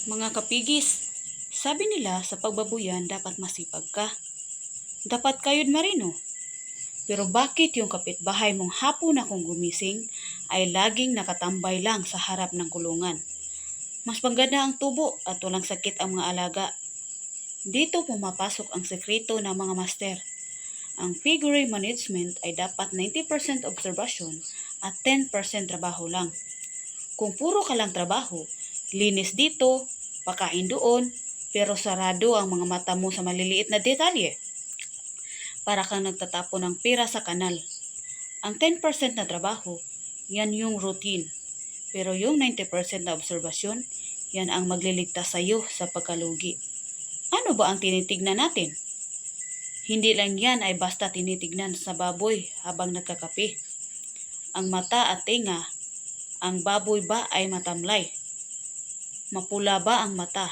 Mga kapigis, sabi nila sa pagbabuyan dapat masipag ka. Dapat kayod marino. Pero bakit yung kapitbahay mong hapon akong gumising ay laging nakatambay lang sa harap ng kulungan? Mas maganda ang tubo at walang sakit ang mga alaga. Dito pumapasok ang sekreto ng mga master. Ang piggery management ay dapat 90% obserbasyon at 10% trabaho lang. Kung puro ka lang trabaho, linis dito, pakain doon, pero sarado ang mga mata mo sa maliliit na detalye. Para kang nagtatapon ng pera sa kanal. Ang 10% na trabaho, yan yung routine. Pero yung 90% na obserbasyon, yan ang magliligtas sa iyo sa pagkalugi. Ano ba ang tinitignan natin? Hindi lang yan ay basta tinitignan sa baboy habang nagkakape. Ang mata at tenga, ang baboy ba ay matamlay? Mapula ba ang mata?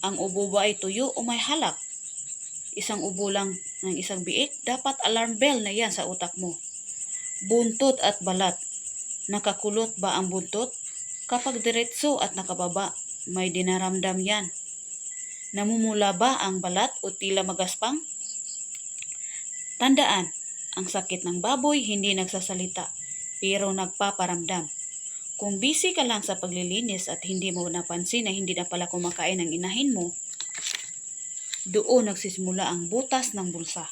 Ang ubo ba ay tuyo o may halak? Isang ubo lang ng isang biik, dapat alarm bell na yan sa utak mo. Buntot at balat. Nakakulot ba ang buntot? Kapag diretso at nakababa, may dinaramdam yan. Namumula ba ang balat o tila magaspang? Tandaan, ang sakit ng baboy hindi nagsasalita, pero nagpaparamdam. Kung busy ka lang sa paglilinis at hindi mo napansin na hindi na pala kumakain ang inahin mo, doon nagsisimula ang butas ng bulsa.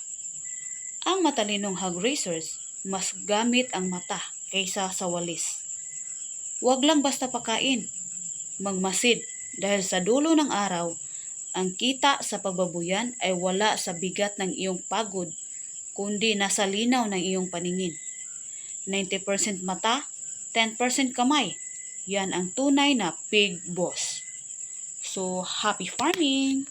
Ang matalinong hog racers, mas gamit ang mata kaysa sa walis. Huwag lang basta pakain, magmasid dahil sa dulo ng araw, ang kita sa pagbabuyan ay wala sa bigat ng iyong pagod, kundi nasa linaw ng iyong paningin. 90% mata, 10% kamay. Yan ang tunay na pig boss. So, happy farming!